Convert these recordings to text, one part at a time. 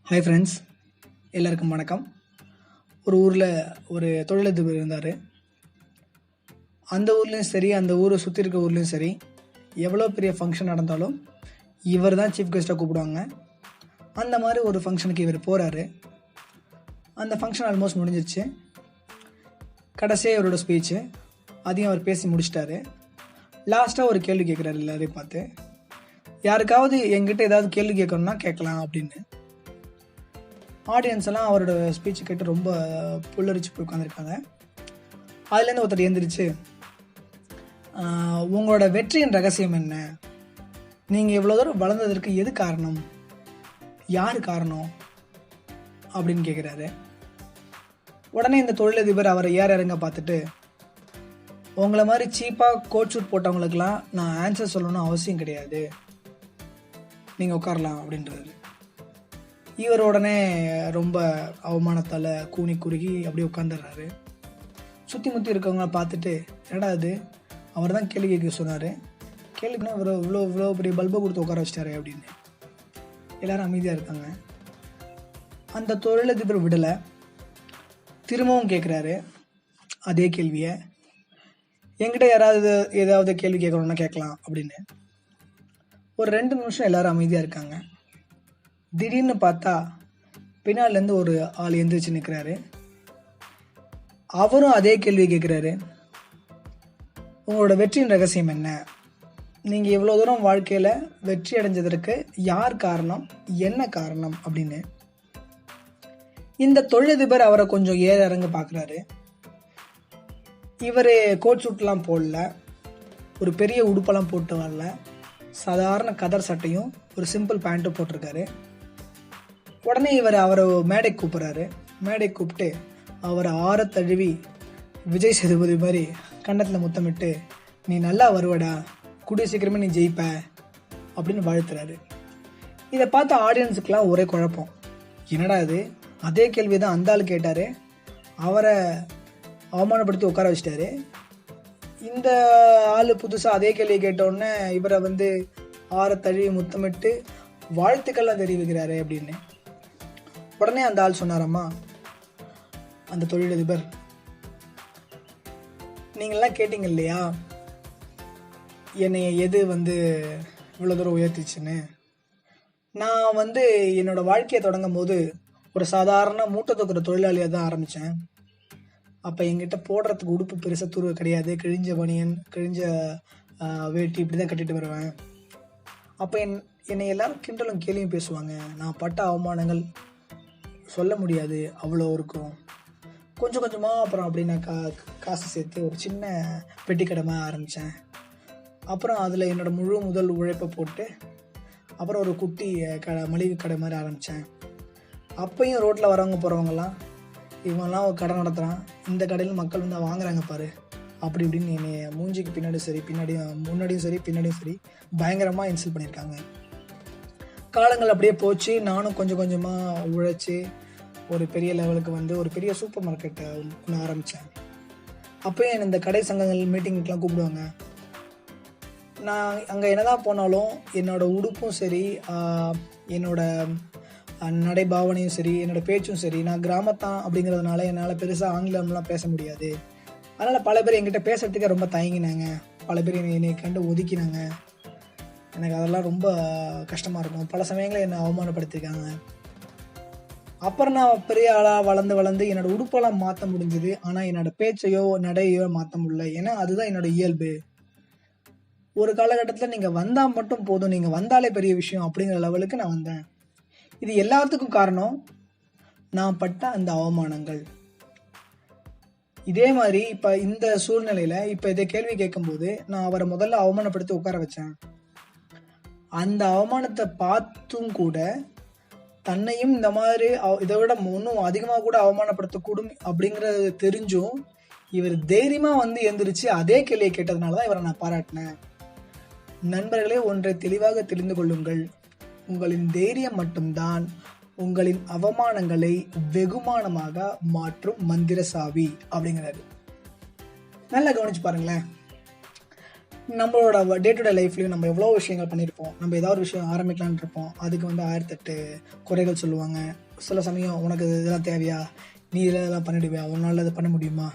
Hi friends, எல்லாருக்கும் வணக்கம். ஒரு ஊரில் ஒரு தொழிலதிபர் இருந்தார். அந்த ஊர்லேயும் சரி, அந்த ஊரை சுற்றி இருக்க ஊர்லேயும் சரி, எவ்வளோ பெரிய ஃபங்க்ஷன் நடந்தாலும் இவர் தான் சீஃப் கெஸ்ட்டாக கூப்பிடுவாங்க. அந்த மாதிரி ஒரு ஃபங்க்ஷனுக்கு இவர் போகிறாரு. அந்த ஃபங்க்ஷன் ஆல்மோஸ்ட் முடிஞ்சிருச்சு. கடைசியாக இவரோட ஸ்பீச்சு அதையும் அவர் பேசி முடிச்சிட்டாரு. லாஸ்ட்டாக ஒரு கேள்வி கேட்குறாரு எல்லாரையும் பார்த்து, யாருக்காவது என்கிட்ட ஏதாவது கேள்வி கேட்கணும்னா கேட்கலாம் அப்படின்னு. ஆடியன்ஸ் எல்லாம் அவரோட ஸ்பீச் கேட்டு ரொம்ப புல்லரிச்சு போய் உட்காந்துருக்காங்க. அதுலேருந்து ஒருத்தர் எழுந்திரிச்சு, உங்களோட வெற்றியின் ரகசியம் என்ன? நீங்கள் இவ்வளோ தூரம் வளர்ந்ததற்கு எது காரணம்? யார் காரணம் அப்படின்னு கேட்குறாரு. உடனே இந்த தொழிலதிபர் அவரை இறங்க பார்த்துட்டு, உங்களை மாதிரி சீப்பாக கோட் ஷூட் போட்டவங்களுக்கெல்லாம் நான் ஆன்சர் சொல்லணும்னு அவசியம் கிடையாது, நீங்கள் உட்காரலாம் அப்படின்றாரு. இவர் உடனே ரொம்ப அவமானத்தால் கூனி குறுகி அப்படியே உட்காந்துடுறாரு. சுற்றி முற்றி இருக்கவங்கள பார்த்துட்டு, என்னடா அது, அவர் தான் கேள்வி கேட்க சொன்னார், கேள்விக்குன்னா இவ்வளோ பெரிய பல்பை கொடுத்து உட்கார வச்சிட்டாரு அப்படின்னு எல்லோரும் அமைதியாக இருக்காங்க. அந்த தொழிலதிபர் விடலை, திரும்பவும் கேட்குறாரு அதே கேள்வியை. என்கிட்ட யாராவது ஏதாவது கேள்வி கேட்கணுன்னா கேட்கலாம் அப்படின்னு. ஒரு 2 நிமிஷம் எல்லோரும் அமைதியாக இருக்காங்க. திடீர்னு பார்த்தா பின்னாலேருந்து ஒரு ஆள் எந்திரிச்சு நிற்கிறாரு. அவரும் அதே கேள்வி கேட்குறாரு, உங்களோட வெற்றியின் ரகசியம் என்ன? நீங்கள் இவ்வளோ தூரம் வாழ்க்கையில் வெற்றி அடைஞ்சதற்கு யார் காரணம், என்ன காரணம் அப்படின்னு. இந்த தொழிலதிபர் அவரை கொஞ்சம் இறங்க பார்க்குறாரு. இவர் கோட் ஷூட்லாம் போடல, ஒரு பெரிய உடுப்பெல்லாம் போட்டு வரல, சாதாரண கதர் சட்டையும் ஒரு சிம்பிள் பேண்ட்டும் போட்டிருக்காரு. உடனே அவரை மேடைக்கு கூப்பிட்றாரு. மேடைக்கு கூப்பிட்டு அவரை ஆற தழுவி விஜய் சேதுபதி மாதிரி கன்னத்தில் முத்தமிட்டு, நீ நல்லா வருவடா, கூடிய சீக்கிரமே நீ ஜெயிப்ப அப்படின்னு வாழ்த்துறாரு. இதை பார்த்த ஆடியன்ஸுக்கெலாம் ஒரே குழப்பம். என்னடா இது, அதே கேள்வி தான் அந்த ஆள் கேட்டார், அவரை அவமானப்படுத்தி உட்கார வச்சிட்டாரு. இந்த ஆள் புதுசாக அதே கேள்வி கேட்டோடனே இவரை ஆற தழுவி முத்தமிட்டு வாழ்த்துக்கள்லாம் தெரிவிக்கிறாரு அப்படின்னு. உடனே அந்த ஆள் சொன்னாரம்மா, அந்த தொழிலதிபர், நீங்கள்லாம் கேட்டீங்க இல்லையா என்னை எது இவ்வளோ தூரம் உயர்த்திச்சுன்னு. நான் என்னோட வாழ்க்கையை தொடங்கும் போது ஒரு சாதாரண மூட்டை தூக்குற தொழிலாளியாக தான் ஆரம்பித்தேன். அப்போ என்கிட்ட போடுறதுக்கு உடுப்பு பெருசாக துருவ கிடையாது, கிழிஞ்ச பனியன், கிழிஞ்ச வேட்டி இப்படி தான் கட்டிட்டு வருவேன். அப்போ என்னை எல்லாரும் கிண்டலும் கேள்வியும் பேசுவாங்க. நான் பட்ட அவமானங்கள் சொல்ல முடியாது, அவ்வளோ இருக்கும். கொஞ்சம் கொஞ்சமாக அப்புறம் அப்படி நான் காசு சேர்த்து ஒரு சின்ன பெட்டி கடை ஆரம்பித்தேன். அப்புறம் அதில் என்னோடய முழு முதல் உழைப்பை போட்டு அப்புறம் ஒரு குட்டி மளிகை கடை மாதிரி ஆரம்பித்தேன். அப்பையும் ரோட்டில் வரவங்க போகிறவங்கலாம், இவங்கெல்லாம் ஒரு கடை நடத்துகிறான், இந்த கடையில் மக்கள் வாங்குறாங்க பாரு, அப்படி இப்படின்னு என்னை மூஞ்சிக்கு பின்னாடி சரி, முன்னாடியும் சரி, பின்னாடியும் சரி பயங்கரமாக இன்சல்ட் பண்ணியிருக்காங்க. காலங்கள் அப்படியே போச்சு. நானும் கொஞ்சம் கொஞ்சமாக உழைச்சி ஒரு பெரிய லெவலுக்கு ஒரு பெரிய சூப்பர் மார்க்கெட்டை ஒன்று ஆரம்பித்தேன். அப்போயும் என்னை இந்த கடை சங்கங்கள் மீட்டிங்குக்கெலாம் கூப்பிடுவாங்க. நான் அங்கே என்னதான் போனாலும் என்னோடய உடுப்பும் சரி, என்னோடய நடைபாவனையும் சரி, என்னோடய பேச்சும் சரி, நான் கிராமத்தான் அப்படிங்கிறதுனால என்னால் பெருசாக ஆங்கிலம்லாம் பேச முடியாது. அதனால் பல பேர் என்கிட்ட பேசுகிறதுக்கே ரொம்ப தயங்கினாங்க. பல பேர் என்னை கண்டு ஒதுக்கினாங்க. எனக்கு அதெல்லாம் ரொம்ப கஷ்டமாக இருக்கும். பல சமயங்களில் என்னை அவமானப்படுத்தியிருக்காங்க. அப்புறம் நான் பெரிய ஆளாக வளர்ந்து என்னோடய உடுப்பெல்லாம் மாற்ற முடிஞ்சுது. ஆனால் என்னோடய பேச்சையோ நடையோ மாற்ற முடியல. ஏன்னா அதுதான் என்னோடய இயல்பு. ஒரு காலகட்டத்தில் நீங்கள் வந்தால் மட்டும் போதும், நீங்கள் வந்தாலே பெரிய விஷயம் அப்படிங்கிற லெவலுக்கு நான் வந்தேன். இது எல்லாத்துக்கும் காரணம் நான் பட்ட அந்த அவமானங்கள். இதே மாதிரி இப்போ இந்த சூழ்நிலையில் இப்போ இதை கேள்வி கேட்கும்போது நான் அவரை முதல்ல அவமானப்படுத்தி உட்கார வச்சேன். அந்த அவமானத்தை பார்த்தும் கூட தன்னையும் இந்த மாதிரி இதை விட இன்னும் அதிகமாக கூட அவமானப்படுத்தக்கூடும் அப்படிங்கிறது தெரிஞ்சும் இவர் தைரியமாக எந்திரிச்சு அதே கேள்வியை கேட்டதுனால தான் இவரை நான் பாராட்டினேன். நண்பர்களே, ஒன்றை தெளிவாக தெரிந்து கொள்ளுங்கள், உங்களின் தைரியம் மட்டும்தான் உங்களின் அவமானங்களை வெகுமானமாக மாற்றும் மந்திர சாவி அப்படிங்கிறாரு. நல்லா கவனிச்சு பாருங்களேன். நம்மளோட டே டு டே லைஃப்லையும் நம்ம எவ்வளோ விஷயங்கள் பண்ணியிருப்போம். நம்ம ஏதாவது ஒரு விஷயம் ஆரம்பிக்கலான்னு இருப்போம். அதுக்கு வந்து 1008 குறைகள் சொல்லுவாங்க. சில சமயம் உனக்கு இதெல்லாம் தேவையா, நீ இதெல்லாம் பண்ணிடுவியா, உன்னால் இதை பண்ண முடியுமா,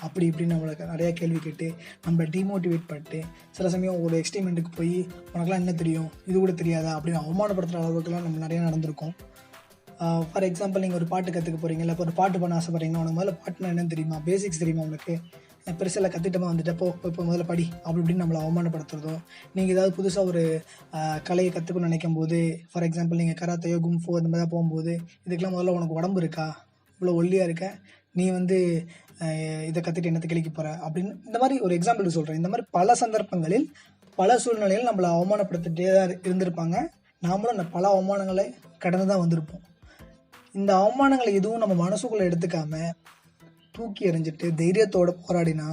அப்படி இப்படின்னு நம்மளுக்கு நிறையா கேள்வி கேட்டு நம்மளை டிமோட்டிவேட் பண்ணிட்டு சில சமயம் ஒரு எக்ஸ்ட்ரீமெண்ட்டுக்கு போய் உனக்குலாம் என்ன தெரியும், இது கூட தெரியாதா அப்படின்னு அவமானப்படுத்துகிற அளவுக்குலாம் நம்ம நிறையா நடந்திருக்கோம். ஃபார் எக்ஸாம்பிள், நீங்கள் ஒரு பாட்டு கற்றுக்க போகிறீங்க, இல்லை இப்போ ஒரு பாட்டு பண்ண ஆசைப்படுறீங்கன்னா உனக்கு முதல்ல பாட்டுனா என்னன்னு தெரியுமா, பேசிக்ஸ் தெரியுமா, உனக்கு பெருசில் கற்றுட்டமா வந்துட்டப்போ இப்போ முதல்ல படி அப்படி இப்படின்னு நம்மளை அவமானப்படுத்துறதோ, நீங்கள் ஏதாவது புதுசாக ஒரு கலையை கற்றுக்கணும்னு நினைக்கும் போது, ஃபார் எக்ஸாம்பிள் நீங்கள் கராத்தையோ கும்ஃபோ இந்த மாதிரி போகும்போது, இதுக்கெல்லாம் முதல்ல உனக்கு உடம்பு இருக்கா, இவ்வளோ ஒல்லியாக இருக்க, நீ வந்து இதை கற்றுட்டு என்னத்தை கிளிக்க போகிற அப்படின்னு இந்த மாதிரி ஒரு எக்ஸாம்பிள் சொல்கிறேன். இந்த மாதிரி பல சந்தர்ப்பங்களில் பல சூழ்நிலையில் நம்மளை அவமானப்படுத்திட்டே தான் இருந்திருப்பாங்க. நாமளும் அந்த பல அவமானங்களை கடந்து தான் வந்திருப்போம். இந்த அவமானங்களை எதுவும் நம்ம மனசுக்குள்ளே எடுத்துக்காம தூக்கி எறிஞ்சிட்டு தைரியத்தோட போராடினா,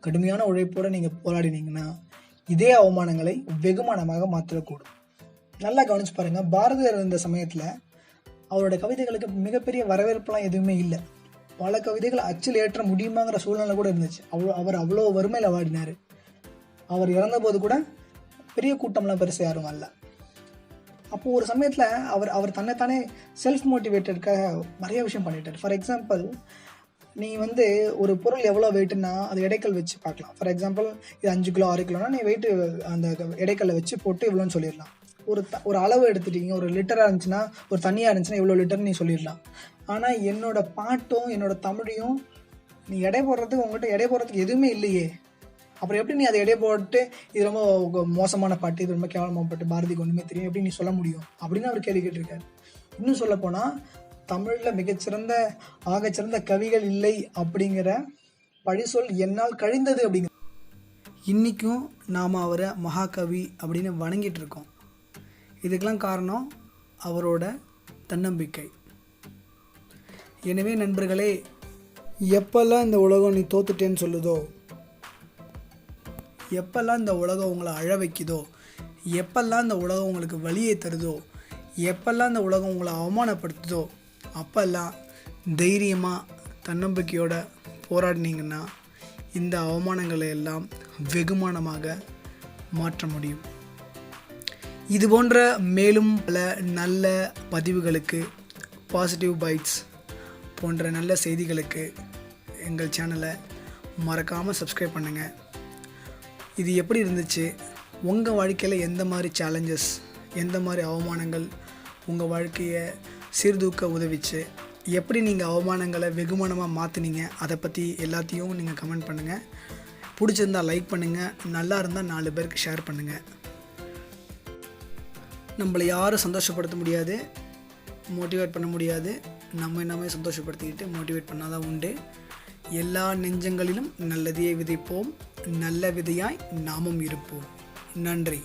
கடுமையான உழைப்போடு நீங்கள் போராடினீங்கன்னா இதே அவமானங்களை வெகுமானமாக மாற்றக்கூடும். நல்லா கவனிச்சு பாருங்கள். பாரதியார் இருந்த சமயத்தில் அவரோட கவிதைகளுக்கு மிகப்பெரிய வரவேற்பெல்லாம் எதுவுமே இல்லை. பல கவிதைகளை அச்சில் ஏற்ற முடியுமாங்கிற சூழ்நிலை கூட இருந்துச்சு. அவர் அவ்வளோ வறுமையில் வாடினார். அவர் இறந்தபோது கூட பெரிய கூட்டம்லாம் பெருசாக யாரும் வரல. அப்போது ஒரு சமயத்தில் அவர் தன்னைத்தானே செல்ஃப் மோட்டிவேட்டடுக்காக நிறைய விஷயம் பண்ணிட்டார். ஃபார் எக்ஸாம்பிள், நீ வந்து ஒரு பொருள் எவ்வளோ வெயிட்டுன்னா அது எடைக்கல் வச்சு பார்க்கலாம். ஃபார் எக்ஸாம்பிள், இது 5 கிலோ 6 கிலோனா நீ வெயிட்டு அந்த எடைக்கல்லை வச்சு போட்டு இவ்வளோன்னு சொல்லிடலாம். ஒரு அளவு எடுத்துட்டீங்க, ஒரு லிட்டராக இருந்துச்சுன்னா, ஒரு தண்ணியாக இருந்துச்சுன்னா இவ்வளோ லிட்டர்னு நீ சொல்லிடலாம். ஆனால் என்னோட பாட்டும் என்னோட தமிழையும் நீ எடை போடுறதுக்கு உங்கள்கிட்ட எடை போடுறதுக்கு எதுவுமே இல்லையே, அப்புறம் எப்படி நீ அதை எடை போட்டு இது ரொம்ப மோசமான பாட்டு, இது ரொம்ப கேவலமான பாட்டு, பாரதிக்கு ஒன்றுமே தெரியும், எப்படி நீ சொல்ல முடியும் அப்படின்னு அவர் கேள்வி கேட்டிருக்காரு. இன்னும் சொல்லப்போனால், தமிழில் மிகச்சிறந்த ஆகச்சிறந்த கவிகள் இல்லை அப்படிங்கிற பழிசொல் என்னால் கழிந்தது அப்படிங்கிற இன்றைக்கும் நாம் அவரை மகாகவி அப்படின்னு வணங்கிட்டு இருக்கோம். இதுக்கெல்லாம் காரணம் அவரோட தன்னம்பிக்கை. எனவே நண்பர்களே, எப்பெல்லாம் இந்த உலகம் நீ தோத்துட்டேன்னு சொல்லுதோ, எப்பெல்லாம் இந்த உலகம் உங்களை அழ வைக்குதோ, எப்பெல்லாம் இந்த உலகம் உங்களுக்கு வலியை தருதோ, எப்பெல்லாம் இந்த உலகம் உங்களை அவமானப்படுத்துதோ, அப்பெல்லாம் தைரியமாக தன்னம்பிக்கையோட போராடினீங்கன்னா இந்த அவமானங்களை எல்லாம் வெகுமானமாக மாற்ற முடியும். இது போன்ற மேலும் பல நல்ல பதிவுகளுக்கு, பாசிட்டிவ் பைட்ஸ் போன்ற நல்ல செய்திகளுக்கு எங்கள் சேனலை மறக்காமல் சப்ஸ்கிரைப் பண்ணுங்கள். இது எப்படி இருந்துச்சு, உங்கள் வாழ்க்கையில் எந்த மாதிரி சேலஞ்சஸ், எந்த மாதிரி அவமானங்கள் உங்கள் வாழ்க்கையை சீர்தூக்க உதவிச்சு, எப்படி நீங்கள் அவமானங்களை வெகுமானமாக மாற்றினீங்க, அதை பற்றி எல்லாத்தையும் நீங்கள் கமெண்ட் பண்ணுங்கள். பிடிச்சிருந்தால் லைக் பண்ணுங்கள், நல்லா இருந்தால் 4 பேருக்கு ஷேர் பண்ணுங்கள். நம்மளை யாரும் சந்தோஷப்படுத்த முடியாது, மோட்டிவேட் பண்ண முடியாது. நம்ம சந்தோஷப்படுத்திக்கிட்டு மோட்டிவேட் பண்ணால் தான் உண்டு. எல்லா நெஞ்சங்களிலும் நல்லதையே விதைப்போம், நல்ல விதையாய் நாமும் இருப்போம். நன்றி.